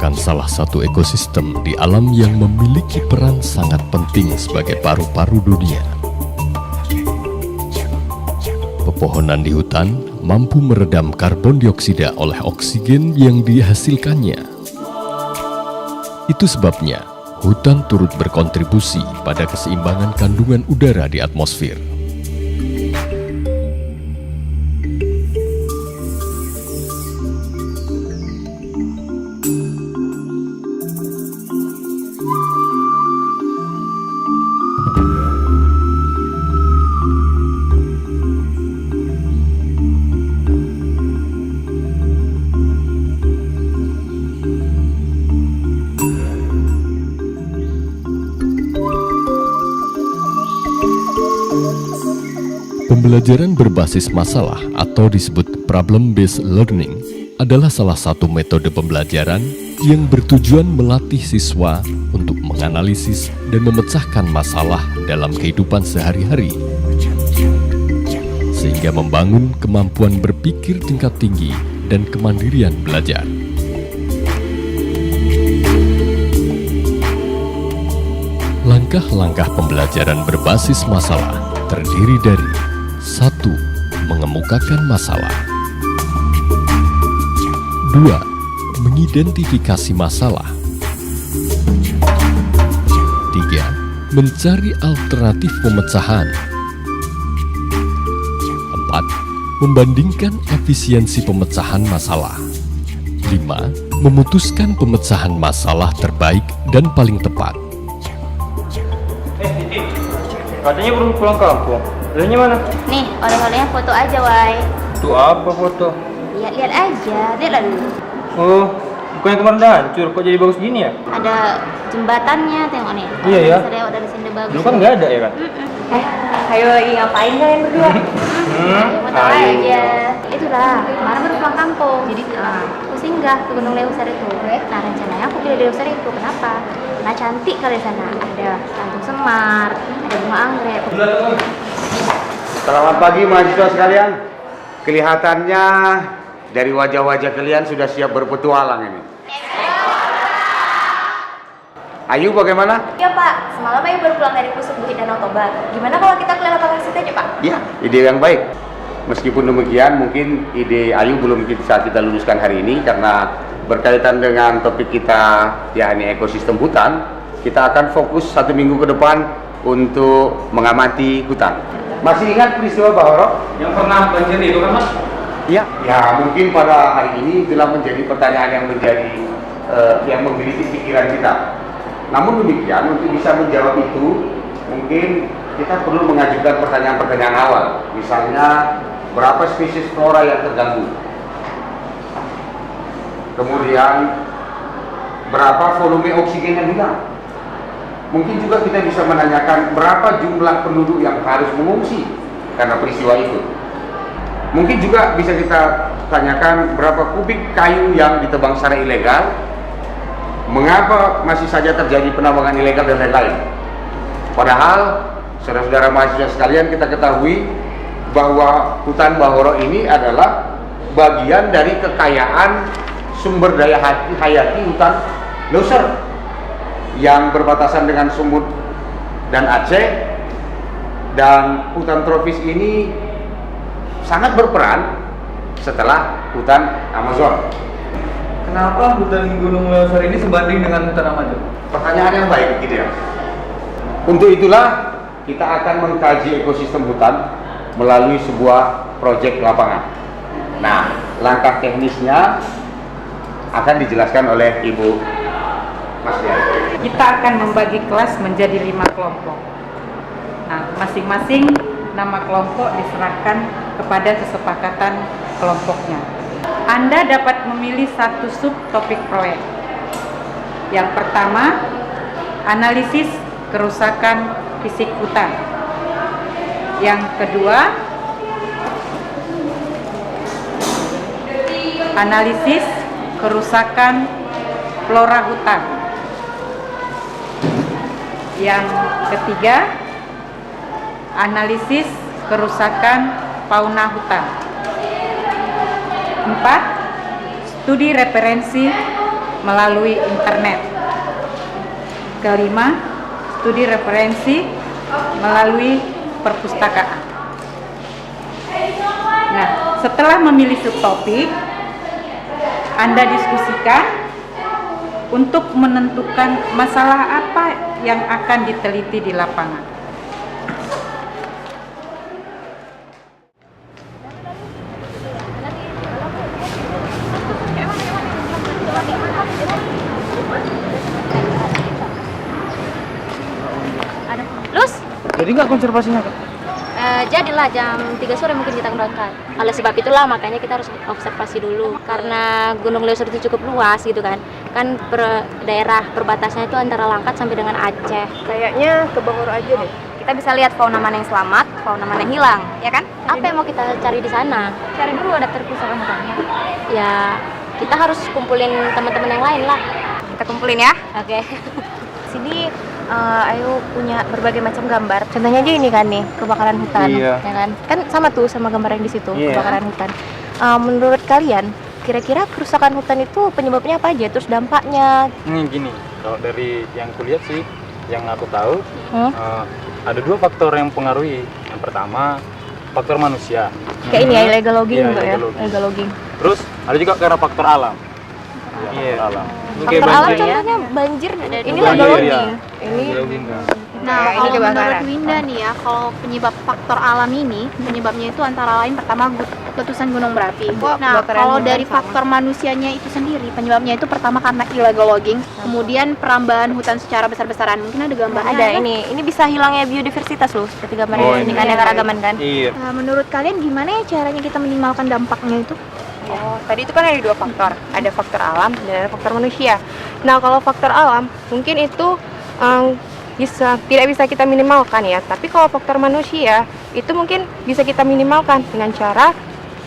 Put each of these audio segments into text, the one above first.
merupakan salah satu ekosistem di alam yang memiliki peran sangat penting sebagai paru-paru dunia. Pepohonan di hutan mampu meredam karbon dioksida oleh oksigen yang dihasilkannya. Itu sebabnya hutan turut berkontribusi pada keseimbangan kandungan udara di atmosfer. Pembelajaran berbasis masalah atau disebut problem-based learning adalah salah satu metode pembelajaran yang bertujuan melatih siswa untuk menganalisis dan memecahkan masalah dalam kehidupan sehari-hari, sehingga membangun kemampuan berpikir tingkat tinggi dan kemandirian belajar. Langkah-langkah pembelajaran berbasis masalah terdiri dari 1. Mengemukakan masalah. 2. Mengidentifikasi masalah. 3. Mencari alternatif pemecahan. 4. Membandingkan efisiensi pemecahan masalah. 5. Memutuskan pemecahan masalah terbaik dan paling tepat. Titi, katanya belum pulang kampung. Olehnya mana? Nih, oleh-olehnya foto aja, Wai. Itu apa foto? Lihat-lihat aja, lihatlah dulu. Oh, bukannya kemarin udah hancur, kok jadi bagus gini ya? Ada jembatannya, tengok nih. Iya ya. Bisa lewat dari sini bagus. Dulu kan nggak ada ya kan? Ayo lagi ngapain kalian berdua? Mau tahu aja. Itulah, kemarin baru pulang kampung. Jadi aku singgah ke Gunung Leuser itu. Nah, rencananya aku pilih Leuser itu. Kenapa? Karena cantik kali di sana. Ada kantung semar, ada bunga anggrek. Selamat pagi mahasiswa sekalian. Kelihatannya dari wajah-wajah kalian sudah siap berpetualang ini. Ayu bagaimana? Ya Pak, semalam Ayu baru pulang dari Pusuk Bukit Danau Toba. Gimana kalau kita ke lapangan situ aja Pak? Ya, ide yang baik. Meskipun demikian, mungkin ide Ayu belum bisa kita luluskan hari ini karena berkaitan dengan topik kita, yakni ekosistem hutan. Kita akan fokus 1 minggu ke depan untuk mengamati hutan. Masih ingat peristiwa Bahoro? Yang pernah banjir itu kan Mas? Iya. Ya, mungkin pada hari ini telah menjadi pertanyaan yang yang menggelitik pikiran kita. Namun demikian, untuk bisa menjawab itu, mungkin kita perlu mengajukan pertanyaan-pertanyaan awal. Misalnya, berapa spesies flora yang terganggu? Kemudian, berapa volume oksigen yang hilang? Mungkin juga kita bisa menanyakan berapa jumlah penduduk yang harus mengungsi karena peristiwa itu. Mungkin juga bisa kita tanyakan berapa kubik kayu yang ditebang secara ilegal, mengapa masih saja terjadi penambangan ilegal dan lain-lain. Padahal, saudara-saudara mahasiswa sekalian, kita ketahui bahwa hutan Bahoro ini adalah bagian dari kekayaan sumber daya hayati hutan Leuser yang berbatasan dengan Sumut dan Aceh. Dan hutan tropis ini sangat berperan setelah hutan Amazon. Kenapa hutan Gunung Leuser ini sebanding dengan hutan Amazon? Pertanyaan yang baik, gitu ya. Untuk itulah kita akan mengkaji ekosistem hutan melalui sebuah proyek lapangan. Nah, langkah teknisnya akan dijelaskan oleh Ibu Mas Dian. Kita akan membagi kelas menjadi 5 kelompok. Nah, masing-masing nama kelompok diserahkan kepada kesepakatan kelompoknya. Anda dapat memilih satu subtopik proyek. Yang pertama, analisis kerusakan fisik hutan. Yang kedua, analisis kerusakan flora hutan. Yang ketiga, analisis kerusakan fauna hutan. 4. Studi referensi melalui internet. Kelima, studi referensi melalui perpustakaan. Nah, setelah memilih subtopik, Anda diskusikan untuk menentukan masalah apa yang akan diteliti di lapangan. Lus, Jadi nggak konservasinya, Kak? jadilah jam 3 sore mungkin kita berangkat. Oleh sebab itulah makanya kita harus observasi dulu. Karena Gunung Leuser itu cukup luas gitu kan. Kan daerah perbatasannya itu antara Langkat sampai dengan Aceh. Kayaknya ke Bogor aja deh. Kita bisa lihat fauna mana yang selamat, fauna mana yang hilang, ya kan? Apa yang mau kita cari di sana? Cari dulu ada kerusakan hutannya. Ya, kita harus kumpulin teman-teman yang lain lah. Kita kumpulin ya. Oke. Sini Ayu punya berbagai macam gambar. Contohnya aja ini kan nih, kebakaran hutan, Iya. ya kan? Kan sama tuh sama gambar yang di situ, Iya. kebakaran hutan. Menurut kalian, kira-kira kerusakan hutan itu penyebabnya apa aja? Terus dampaknya? Gini, kalau dari yang kulihat sih, yang aku tahu, Hmm? ada 2 faktor yang mempengaruhi. Yang pertama, faktor manusia. Kayak ini ya, illegal logging Iya, juga ya? illegal logging. Illegal logging. Terus ada juga karena faktor alam. Iya. Faktor alam. Ini kayak Faktor alam banjir. contohnya banjir, ini Banjir, illegal iya. logging. Ini Nah, ini kalau kebakaran. menurut Winda nih ya, kalau penyebab faktor alam ini, penyebabnya itu antara lain pertama letusan gunung berapi. Nah, kebakaran kalau hutan dari sama. faktor manusianya itu sendiri, penyebabnya itu pertama karena illegal logging, kemudian perambahan hutan secara besar-besaran. Mungkin ada gambarnya. Ada ini bisa hilangnya biodiversitas loh, seperti gambarnya Oh, di sini ini. kan yang keragaman kan. Iya. Nah, menurut kalian gimana ya caranya kita minimalkan dampaknya itu? Oh, tadi itu kan ada 2 faktor, ada faktor alam dan ada faktor manusia. Nah, kalau faktor alam mungkin itu tidak bisa kita minimalkan ya. Tapi kalau faktor manusia itu mungkin bisa kita minimalkan dengan cara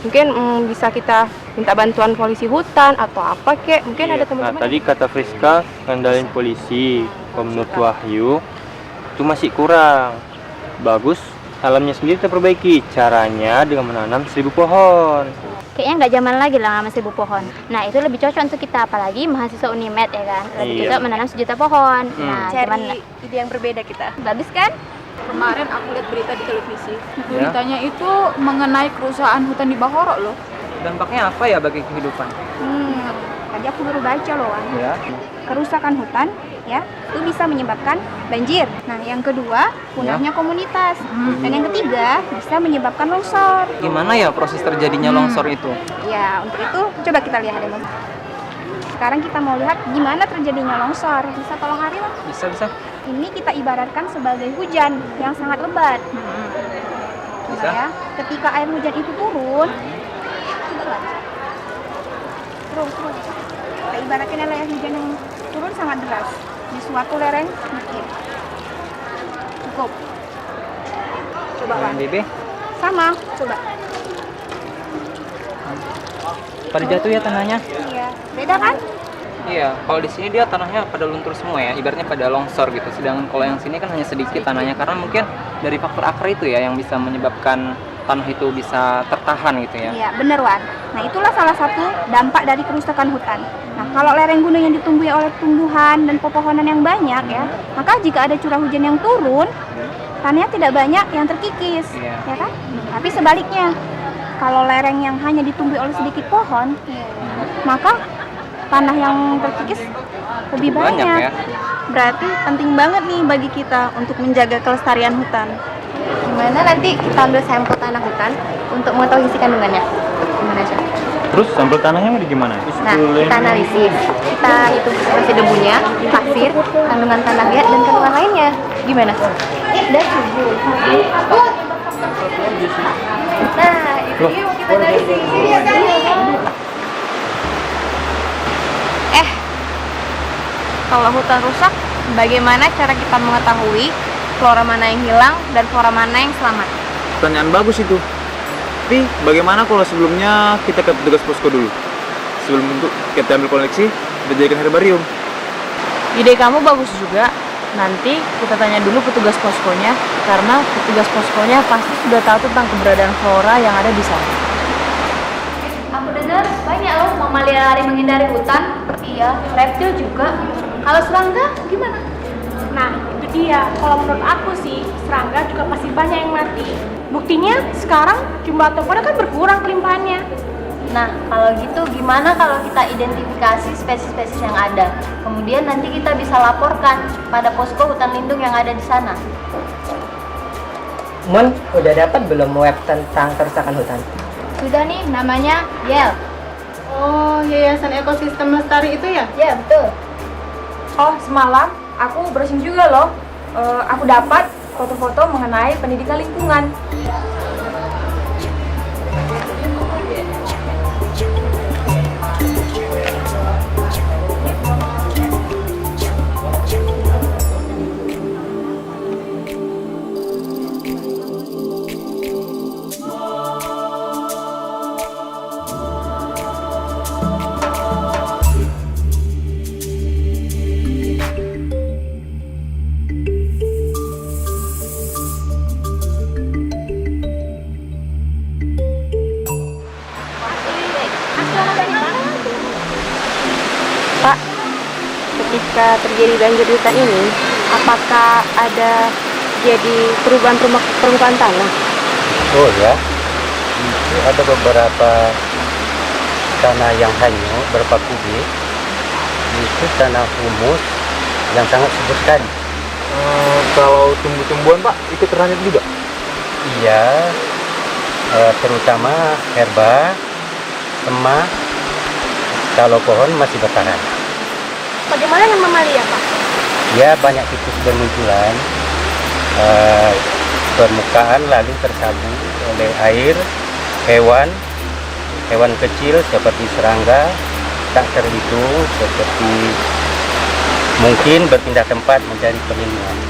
mungkin bisa kita minta bantuan polisi hutan atau apa kek. Mungkin ada teman-teman. Nah, tadi kata Friska ngandalin polisi. Kalau menurut Wahyu itu masih kurang. Bagus alamnya sendiri kita perbaiki. Caranya dengan menanam 1000 pohon. Kayaknya nggak zaman lagi lah sama 1000 pohon. Nah, itu lebih cocok untuk kita, apalagi mahasiswa Unimed ya kan. Lebih Iya. cocok menanam 1.000.000 pohon. Nah, cuman Cari ide yang berbeda kita. bagus kan? Kemarin aku lihat berita di televisi. Beritanya itu mengenai kerusakan hutan di Bahoro loh. Dampaknya apa ya bagi kehidupan? Tadi aku baru baca loh, Wan. Ya. Kerusakan hutan ya itu bisa menyebabkan banjir. Nah, yang kedua punahnya komunitas, dan yang ketiga bisa menyebabkan longsor. Gimana ya proses terjadinya longsor itu? Ya, untuk itu coba kita lihat demo. Sekarang kita mau lihat gimana terjadinya longsor. Bisa tolong Hari, Wan? Bisa. Ini kita ibaratkan sebagai hujan yang sangat lebat. Coba Bisa. ya, ketika air hujan itu turun, terus kita ibaratkan adalah air hujan yang turun sangat deras di suatu lereng bukit. Cukup. Coba Wan. BNPB Sama, coba. pada jatuh ya tanahnya. Iya, beda kan? Iya, kalau di sini dia tanahnya pada luntur semua ya, ibaratnya pada longsor gitu. Sedangkan kalau yang sini kan hanya sedikit tanahnya karena mungkin dari faktor akar itu ya yang bisa menyebabkan tanah itu bisa tertahan gitu ya. Iya, bener Wan. Nah, itulah salah satu dampak dari kerusakan hutan. Nah, kalau lereng gunung yang ditumbuhi oleh tumbuhan dan pepohonan yang banyak ya, maka jika ada curah hujan yang turun, tanahnya tidak banyak yang terkikis, Iya. ya kan? Tapi sebaliknya, kalau lereng yang hanya ditumbuhi oleh sedikit pohon, maka tanah yang terkikis lebih Banyak banyak. ya. Berarti penting banget nih bagi kita untuk menjaga kelestarian hutan. Gimana nanti kita ambil sampel tanah hutan untuk mengetahui isi kandungannya? Gimana aja? Terus sampel tanahnya mau gimana? Nah, kita analisis. Kita hitung presentasi debunya, pasir, kandungan tanah liat, dan kandungan lainnya. Gimana? Dan suhu. Nah, itu dia mau kita analisis. Kalau hutan rusak, bagaimana cara kita mengetahui flora mana yang hilang dan flora mana yang selamat? Pertanyaan bagus itu. Tapi bagaimana kalau sebelumnya kita ke petugas posko dulu? Sebelum untuk kita ambil koleksi, kita jadikan herbarium. Ide kamu bagus juga. Nanti kita tanya dulu petugas poskonya, karena petugas poskonya pasti sudah tahu tentang keberadaan flora yang ada di sana. Aku dengar bener, banyak loh mamalia lari menghindari hutan. Iya, reptil juga. Kalau serangga gimana? Nah, itu dia. Kalau menurut aku sih, serangga juga pasti banyak yang mati. Buktinya sekarang jumlah temuan kan berkurang kelimpahannya. Nah, kalau gitu gimana kalau kita identifikasi spesies-spesies yang ada? Kemudian nanti kita bisa laporkan pada posko hutan lindung yang ada di sana. Mun, udah dapat belum web tentang kerusakan hutan? Sudah nih, namanya YEL. Oh, Yayasan Ekosistem Lestari itu ya? Ya, betul. Oh, semalam aku browsing juga loh. Aku dapat foto-foto mengenai pendidikan lingkungan. Pak, ketika terjadi banjir di hutan ini, apakah ada jadi perubahan permukaan tanah? Oh ya, itu ada beberapa tanah yang hanyut, beberapa kubik. Itu tanah humus yang sangat subur sekali. Kalau tumbuh-tumbuhan Pak, ikut terhanyut juga? Iya, terutama herba, semak, kalau pohon masih bertahan. Bagaimana dengan mamalia, Pak? Ya, banyak tikus bermunculan. Permukaan lalu tersabut oleh air, hewan kecil seperti serangga tak terhitung, seperti mungkin berpindah tempat mencari perlindungan.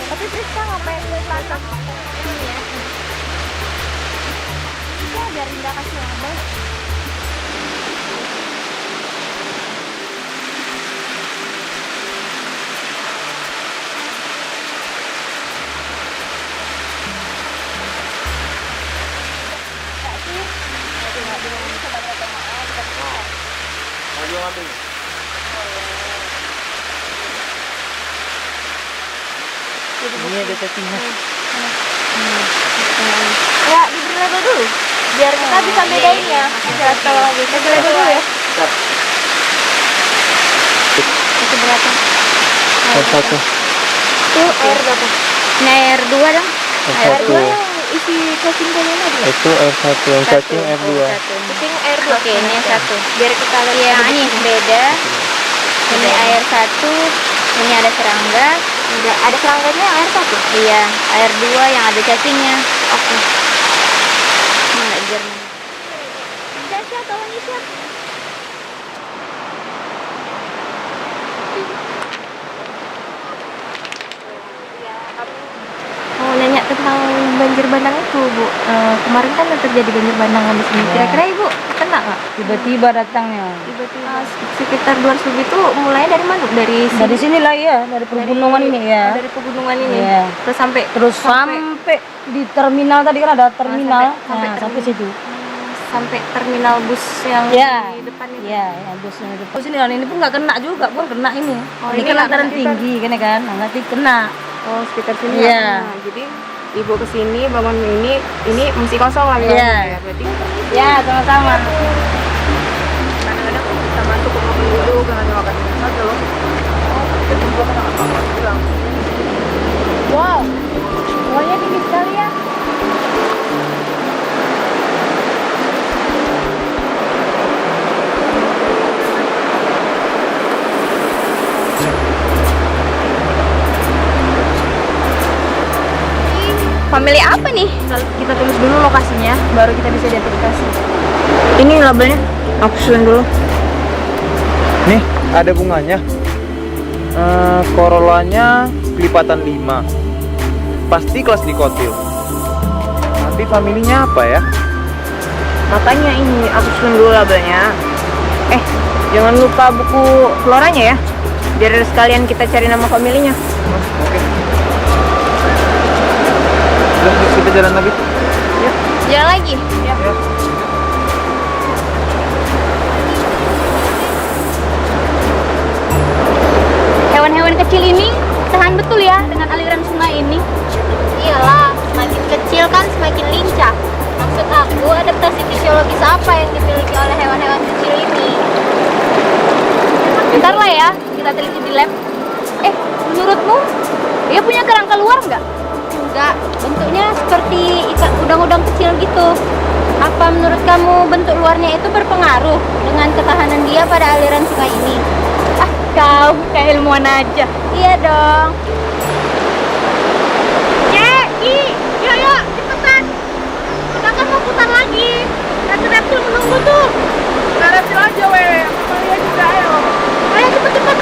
Tapi Priska ngapain lihat latar ini ya? Itu ada Rinda kasih label. Ini ada cacingnya. Ya, diberi label dulu biar kita bisa bedain ya. Kita tahu lagi. Kita label dulu ya. Itu berapa? Air 1. Itu air berapa? Ini air 2 dong. Air 2 yang isi cacing kalian ada? Itu air 1, yang cacing air 2. Cacing air 2. Oke, ini yang 1. Biar kita lihat. Yang ini beda. Ini air 1, ini ada serangga. Ada serangganya yang air 1? Iya, air 2 yang ada cacingnya. Oke. Mana ajarnya? Dasya, tolong Isya. Mau nanya tentang banjir bandang itu, Bu. Kemarin kan terjadi banjir bandang di sini. Kira-kira Ibu kena nggak? Tiba-tiba datangnya. Tiba-tiba. Sekitar 200 itu mulai dari mana? Dari sinilah ya, dari pegunungan ini ya. Dari pegunungan ini. Iya. Terus sampai di terminal tadi kan ada terminal. sampai Situ. Sampai terminal bus yang Ya. di depan itu. Iya, ya, busnya di depan. Sini kan ini pun nggak kena juga, pun kena ini. Oh, ini ini kan nggak lantaran kena. tinggi kan, nanti kena. Oh, sekitar sini Iya. ya. Nah, jadi Ibu kesini bangun ini masih kosong lagi. Iya. Ya, berarti Ya, sama-sama. kadang-kadang kita masuk ke mobil dulu karena nyewakan saja loh. Wow, bunganya tinggi sekali ya. Family apa nih? Kita tulis dulu lokasinya, baru kita bisa identifikasi. Ini labelnya, aku susun dulu. Nih, ada bunganya. Corollanya kelipatan 5. Pasti kelas dikotil. Tapi familinya apa ya? Makanya ini, aku susun dulu labelnya. Jangan lupa buku floranya ya. Biar sekalian kita cari nama familinya. Oke. Udah, kita jalan lagi. Yuk, jalan lagi. Ya. Hewan-hewan kecil ini tahan betul ya dengan aliran sungai ini. Iyalah, semakin kecil kan semakin lincah. Maksud aku, adaptasi fisiologis apa yang dimiliki oleh hewan-hewan kecil ini? Bentar lah ya, kita teliti di lab. Menurutmu, dia punya kerangka luar nggak? Enggak, bentuknya seperti ikan udang-udang kecil gitu. Apa menurut kamu bentuk luarnya itu berpengaruh dengan ketahanan dia pada aliran sungai ini? Kau kayak ilmuwan aja. Iya dong. Yuk, cepetan. Kita kan mau putar lagi. Reptil menunggu tuh. Nah, reptil aja weh. Amalia juga ayo. Ayo cepet-cepet.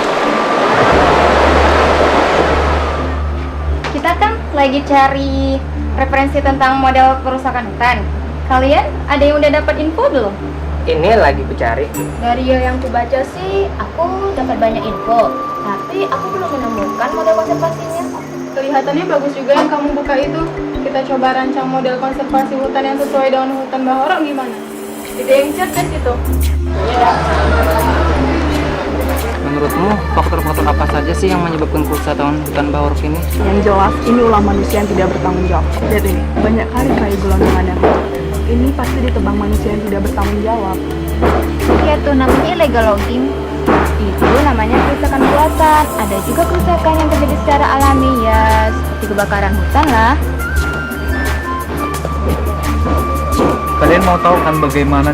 Kita kan lagi cari referensi tentang model kerusakan hutan. Kalian ada yang udah dapat info belum? Ini lagi pencari. Dari yang kubaca sih, aku dapat banyak info, tapi aku belum menemukan model konservasinya. Kelihatannya bagus juga yang kamu buka itu. Kita coba rancang model konservasi hutan yang sesuai dengan hutan Bahorok gimana? Ide yang cerdas itu. Menurutmu, faktor-faktor apa saja sih yang menyebabkan kerusakan hutan Bahorok ini? Yang jelas, ini ulah manusia yang tidak bertanggung jawab. Lihat ini, banyak kali kayu gelondongan yang ini pasti ditebang manusia yang tidak bertanggung jawab. Ya tuh namanya illegal logging. Itu namanya kerusakan buatan. Ada juga kerusakan yang terjadi secara alami ya, seperti kebakaran hutan lah. Kalian mau tahu kan bagaimana